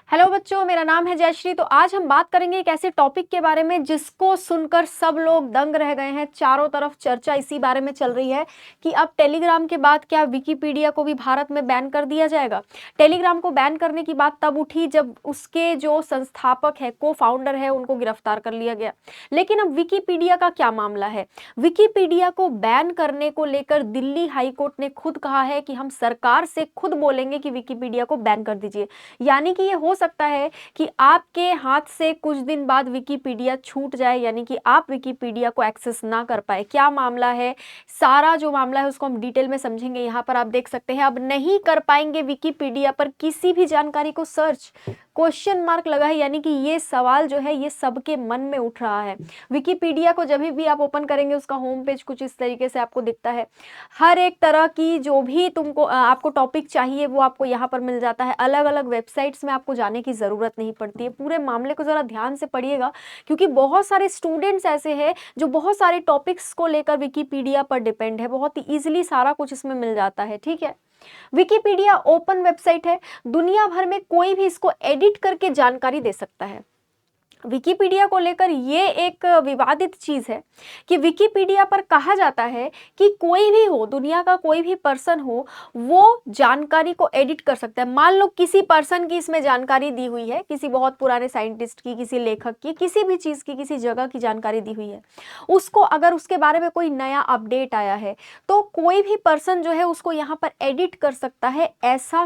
Hello बच्चों, मेरा नाम है जयश्री। तो आज हम बात करेंगे एक ऐसे टॉपिक के बारे में जिसको सुनकर सब लोग दंग रह गए हैं। चारों तरफ चर्चा इसी बारे में चल रही है कि अब टेलीग्राम के बाद क्या विकिपीडिया को भी भारत में बैन कर दिया जाएगा। टेलीग्राम को बैन करने की बात तब उठी जब उसके जो संस्थापक है, को फाउंडर है, उनको गिरफ्तार कर लिया गया। लेकिन अब विकिपीडिया का क्या मामला है? विकिपीडिया को बैन करने को लेकर दिल्ली हाई कोर्ट ने खुद कहा है कि हम सरकार से खुद बोलेंगे कि विकिपीडिया को बैन कर दीजिए। यानी कि ये हो सकता है कि आपके हाथ से कुछ दिन बाद विकिपीडिया छूट जाए, यानी कि आप विकिपीडिया को एक्सेस ना कर पाए। क्या मामला है, सारा जो मामला है उसको हम डिटेल में समझेंगे। यहाँ पर आप देख सकते हैं, अब नहीं कर पाएंगे विकिपीडिया पर किसी भी जानकारी को सर्च। क्वेश्चन मार्क लगा है, यानी कि ये सवाल जो है ये सबके मन में उठ रहा है। विकिपीडिया को जब भी आप ओपन करेंगे उसका होम पेज कुछ इस तरीके से आपको दिखता है। हर एक तरह की जो भी तुमको आपको टॉपिक चाहिए वो आपको यहाँ पर मिल जाता है। अलग अलग वेबसाइट्स में आपको जाने की ज़रूरत नहीं पड़ती है। पूरे मामले को ज़रा ध्यान से पढ़िएगा, क्योंकि बहुत सारे स्टूडेंट्स ऐसे हैं जो बहुत सारे टॉपिक्स को लेकर विकिपीडिया पर डिपेंड है। बहुत ही ईजिली सारा कुछ इसमें मिल जाता है। ठीक है, विकिपीडिया ओपन वेबसाइट है, दुनिया भर में कोई भी इसको एडिट करके जानकारी दे सकता है। विकिपीडिया को लेकर ये एक विवादित चीज़ है कि विकिपीडिया पर कहा जाता है कि कोई भी हो, दुनिया का कोई भी पर्सन हो, वो जानकारी को एडिट कर सकता है। मान लो किसी पर्सन की इसमें जानकारी दी हुई है, किसी बहुत पुराने साइंटिस्ट की, किसी लेखक की, किसी भी चीज़ की, किसी जगह की जानकारी दी हुई है। उसको अगर उसके बारे में कोई नया अपडेट आया है तो कोई भी पर्सन जो है उसको यहाँ पर एडिट कर सकता है। ऐसा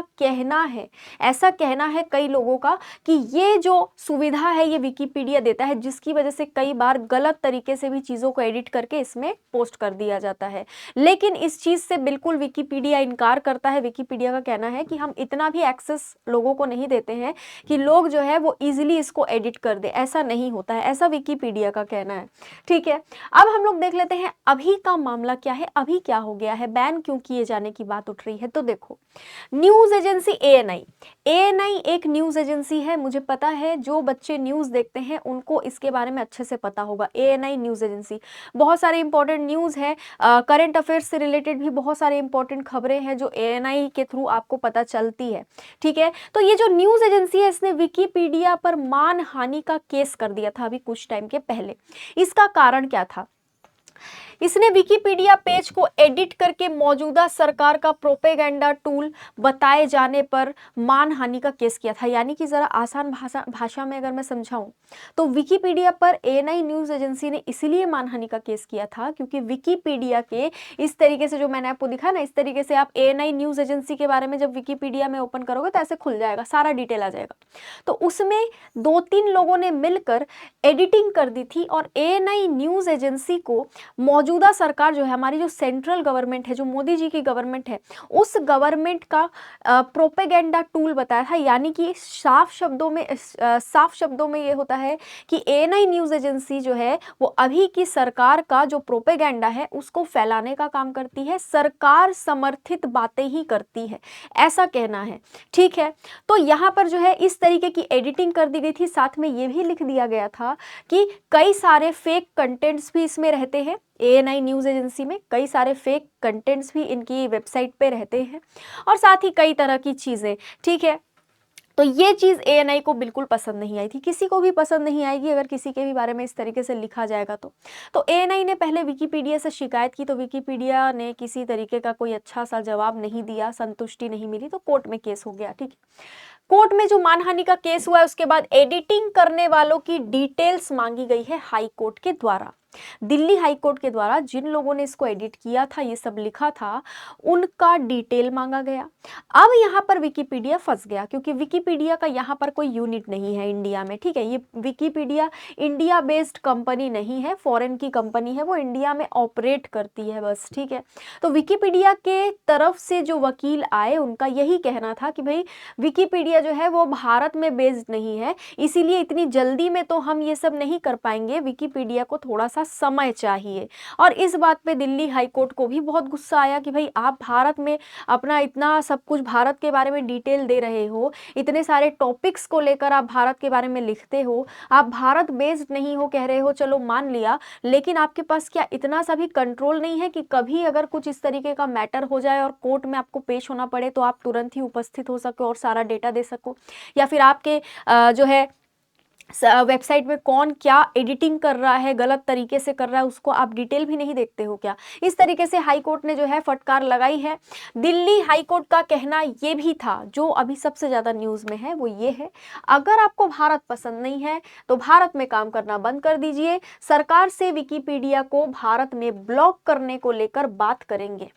कहना है कई लोगों का कि ये जो सुविधा है ये विकिपीडिया देता है, जिसकी वजह से कई बार गलत तरीके से भी चीज़ों को एडिट करके इसमें पोस्ट कर दिया जाता है। लेकिन इस चीज़ से बिल्कुल विकिपीडिया इनकार करता है। विकिपीडिया का कहना है कि हम इतना भी एक्सेस लोगों को नहीं देते हैं कि लोग जो है वो इजीली इसको एडिट कर दे। ऐसा नहीं होता है, ऐसा विकिपीडिया का कहना है। ठीक है, अब हम लोग देख लेते हैं अभी का मामला क्या है, अभी क्या हो गया है, बैन क्यों किए जाने की बात उठ रही है। तो देखो, न्यूज़ एजेंसी एएनआई एक न्यूज़ एजेंसी है। मुझे पता है जो बच्चे न्यूज़ देखते हैं उनको इसके बारे में अच्छे से पता होगा। एएनआई न्यूज़ एजेंसी बहुत सारे इंपॉर्टेंट न्यूज़ है, करंट अफेयर्स से रिलेटेड भी बहुत सारे इंपॉर्टेंट खबरें हैं जो एएनआई के थ्रू आपको पता चलती है। ठीक है, तो ये जो न्यूज़ एजेंसी है इसने विकिपीडिया पर मानहानि का केस कर दिया था अभी कुछ टाइम के पहले। इसका कारण क्या था? इसने विकिपीडिया पेज को एडिट करके मौजूदा सरकार का प्रोपेगेंडा टूल बताए जाने पर मानहानि का केस किया था। यानी कि जरा आसान भाषा में अगर मैं समझाऊं तो विकिपीडिया पर एएनआई न्यूज़ एजेंसी ने इसलिए मानहानि का केस किया था क्योंकि विकिपीडिया के इस तरीके से जो मैंने आपको दिखा ना, इस तरीके से आप एएनआई न्यूज़ एजेंसी के बारे में जब विकिपीडिया में ओपन करोगे तो ऐसे खुल जाएगा, सारा डिटेल आ जाएगा। तो उसमें 2-3 लोगों ने मिलकर एडिटिंग कर दी थी और एएनआई न्यूज़ एजेंसी को मौजूदा सरकार जो है, हमारी जो सेंट्रल गवर्नमेंट है, जो मोदी जी की गवर्नमेंट है, उस गवर्नमेंट का प्रोपेगेंडा टूल बताया था। यानी कि साफ शब्दों में ये होता है कि एएनआई न्यूज़ एजेंसी जो है वो अभी की सरकार का जो प्रोपेगेंडा है उसको फैलाने का काम करती है, सरकार समर्थित बातें ही करती है, ऐसा कहना है। ठीक है, तो यहाँ पर जो है इस तरीके की एडिटिंग कर दी गई थी। साथ में ये भी लिख दिया गया था कि कई सारे फेक कंटेंट्स भी इसमें रहते हैं। एएनआई न्यूज़ एजेंसी में कई सारे फेक कंटेंट्स भी इनकी वेबसाइट पे रहते हैं और साथ ही कई तरह की चीज़ें। ठीक है, तो ये चीज़ एएनआई को बिल्कुल पसंद नहीं आई थी, किसी को भी पसंद नहीं आएगी अगर किसी के भी बारे में इस तरीके से लिखा जाएगा। तो एएनआई ने पहले विकिपीडिया से शिकायत की, तो विकिपीडिया ने किसी तरीके का कोई अच्छा सा जवाब नहीं दिया, संतुष्टि नहीं मिली, तो कोर्ट में केस हो गया। ठीक है, कोर्ट में जो मानहानि का केस हुआ है उसके बाद एडिटिंग करने वालों की डिटेल्स मांगी गई है हाई कोर्ट के द्वारा। दिल्ली हाई कोर्ट के द्वारा जिन लोगों ने इसको एडिट किया था, ये सब लिखा था, उनका डिटेल मांगा गया। अब यहाँ पर विकिपीडिया फंस गया क्योंकि विकिपीडिया का यहाँ पर कोई यूनिट नहीं है इंडिया में। ठीक है, ये विकिपीडिया इंडिया बेस्ड कंपनी नहीं है, फॉरेन की कंपनी है, वो इंडिया में ऑपरेट करती है बस। ठीक है, तो विकिपीडिया के तरफ से जो वकील आए उनका यही कहना था कि भाई विकिपीडिया जो है वो भारत में बेस्ड नहीं है, इसीलिए इतनी जल्दी में तो हम ये सब नहीं कर पाएंगे, विकिपीडिया को थोड़ा सा समय चाहिए। और इस बात पे दिल्ली हाई कोर्ट को भी बहुत गुस्सा आया कि भाई आप भारत में अपना इतना सब कुछ भारत के बारे में डिटेल दे रहे हो, इतने सारे टॉपिक्स को लेकर आप भारत के बारे में लिखते हो, आप भारत बेस्ड नहीं हो कह रहे हो, चलो मान लिया, लेकिन आपके पास क्या इतना सा भी कंट्रोल नहीं है कि कभी अगर कुछ इस तरीके का मैटर हो जाए और कोर्ट में आपको पेश होना पड़े तो आप तुरंत ही उपस्थित हो सको और सारा डेटा दे सको? या फिर आपके जो है वेबसाइट में कौन क्या एडिटिंग कर रहा है, गलत तरीके से कर रहा है, उसको आप डिटेल भी नहीं देखते हो क्या? इस तरीके से हाई कोर्ट ने जो है फटकार लगाई है। दिल्ली हाई कोर्ट का कहना ये भी था, जो अभी सबसे ज्यादा न्यूज में है वो ये है, अगर आपको भारत पसंद नहीं है तो भारत में काम करना बंद कर दीजिए, सरकार से विकिपीडिया को भारत में ब्लॉक करने को लेकर बात करेंगे।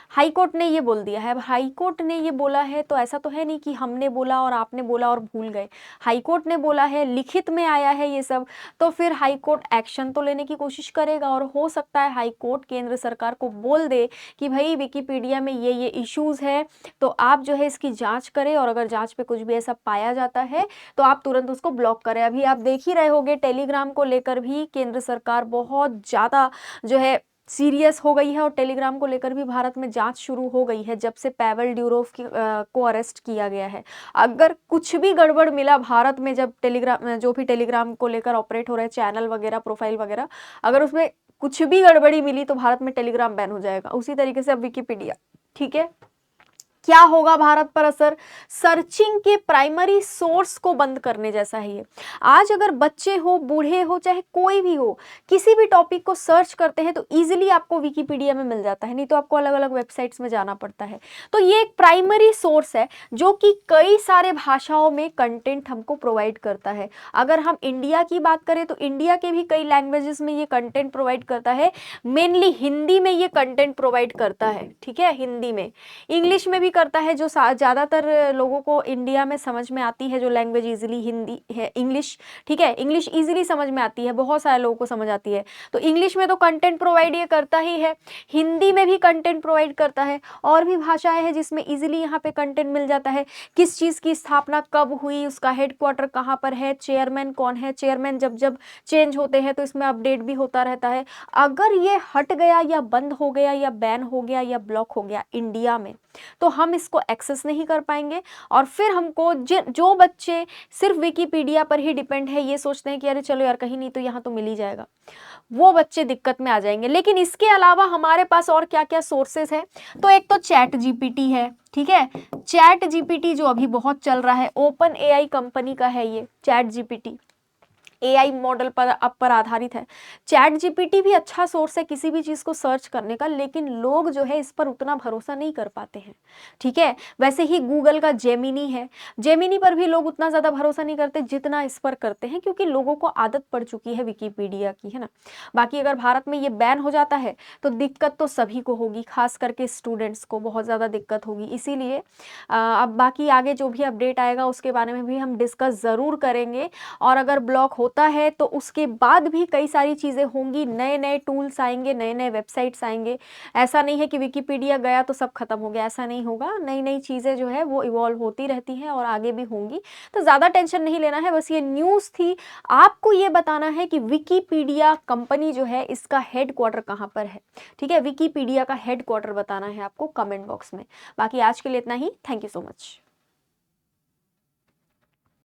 हाई कोर्ट ने ये बोल दिया है। अब हाई कोर्ट ने ये बोला है तो ऐसा तो है नहीं कि हमने बोला और आपने बोला और भूल गए। हाई कोर्ट ने बोला है, लिखित में आया है ये सब, तो फिर हाई कोर्ट एक्शन तो लेने की कोशिश करेगा और हो सकता है हाई कोर्ट केंद्र सरकार को बोल दे कि भाई विकिपीडिया में ये इश्यूज है, तो आप जो है इसकी जांच करें और अगर जांच पे कुछ भी ऐसा पाया जाता है तो आप तुरंत उसको ब्लॉक करें। अभी आप देख ही रहे होंगे टेलीग्राम को लेकर भी केंद्र सरकार बहुत ज़्यादा जो है सीरियस हो गई है और टेलीग्राम को लेकर भी भारत में जांच शुरू हो गई है जब से पैवेल ड्यूरोव को अरेस्ट किया गया है। अगर कुछ भी गड़बड़ मिला भारत में, जब टेलीग्राम जो भी टेलीग्राम को लेकर ऑपरेट हो रहे चैनल वगैरह, प्रोफाइल वगैरह, अगर उसमें कुछ भी गड़बड़ी मिली तो भारत में टेलीग्राम बैन हो जाएगा। उसी तरीके से अब विकिपीडिया, ठीक है। क्या होगा भारत पर असर? सर्चिंग के प्राइमरी सोर्स को बंद करने जैसा है ये। आज अगर बच्चे हो, बूढ़े हो, चाहे कोई भी हो, किसी भी टॉपिक को सर्च करते हैं तो इजीली आपको विकिपीडिया में मिल जाता है, नहीं तो आपको अलग अलग वेबसाइट्स में जाना पड़ता है। तो ये एक प्राइमरी सोर्स है जो कि कई सारे भाषाओं में कंटेंट हमको प्रोवाइड करता है। अगर हम इंडिया की बात करें तो इंडिया के भी कई लैंग्वेजेस में ये कंटेंट प्रोवाइड करता है, मेनली हिंदी में ये कंटेंट प्रोवाइड करता है, ठीक है, हिंदी में। इंग्लिश में भी करता है, जो ज़्यादातर लोगों को इंडिया में समझ में आती है, जो लैंग्वेज इजीली हिंदी है, इंग्लिश, ठीक है, इंग्लिश इजीली समझ में आती है, बहुत सारे लोगों को समझ आती है, तो इंग्लिश में तो कंटेंट प्रोवाइड ये करता ही है। हिंदी में भी कंटेंट प्रोवाइड करता है, और भी भाषाएं हैं जिसमें इजीली यहाँ पे कंटेंट मिल जाता है। किस चीज़ की स्थापना कब हुई, उसका हेडक्वार्टर कहाँ पर है, चेयरमैन कौन है, चेयरमैन जब जब चेंज होते हैं तो इसमें अपडेट भी होता रहता है। अगर ये हट गया या बंद हो गया या बैन हो गया या ब्लॉक हो गया इंडिया में, तो हम इसको एक्सेस नहीं कर पाएंगे, और फिर हमको जो बच्चे सिर्फ विकिपीडिया पर ही डिपेंड है, ये सोचते हैं कि अरे चलो यार कहीं नहीं तो यहाँ तो मिल ही जाएगा, वो बच्चे दिक्कत में आ जाएंगे। लेकिन इसके अलावा हमारे पास और क्या क्या सोर्सेस है? तो एक तो चैट जीपीटी है, ठीक है, चैट जीपीटी जो अभी बहुत चल रहा है, ओपन एआई कंपनी का है ये चैट जीपीटी, एआई मॉडल पर आधारित है। चैट जीपीटी भी अच्छा सोर्स है किसी भी चीज़ को सर्च करने का, लेकिन लोग जो है इस पर उतना भरोसा नहीं कर पाते हैं, ठीक है। वैसे ही गूगल का जेमिनी है, जेमिनी पर भी लोग उतना ज़्यादा भरोसा नहीं करते जितना इस पर करते हैं, क्योंकि लोगों को आदत पड़ चुकी है विकिपीडिया की, है ना। बाकी अगर भारत में ये बैन हो जाता है तो दिक्कत तो सभी को होगी, खास करके स्टूडेंट्स को बहुत ज़्यादा दिक्कत होगी। इसीलिए अब बाकी आगे जो भी अपडेट आएगा उसके बारे में भी हम डिस्कस ज़रूर करेंगे, और अगर ब्लॉक होता है तो उसके बाद भी कई सारी चीज़ें होंगी, नए नए टूल्स आएंगे, नए नए वेबसाइट्स आएंगे। ऐसा नहीं है कि विकिपीडिया गया तो सब खत्म हो गया, ऐसा नहीं होगा। नई नई चीज़ें जो है वो इवॉल्व होती रहती हैं और आगे भी होंगी, तो ज़्यादा टेंशन नहीं लेना है। बस ये न्यूज़ थी, आपको ये बताना है कि विकिपीडिया कंपनी जो है इसका हेडक्वार्टर कहाँ पर है, ठीक है। विकिपीडिया का हेडक्वार्टर बताना है आपको कमेंट बॉक्स में। बाकी आज के लिए इतना ही, थैंक यू सो मच।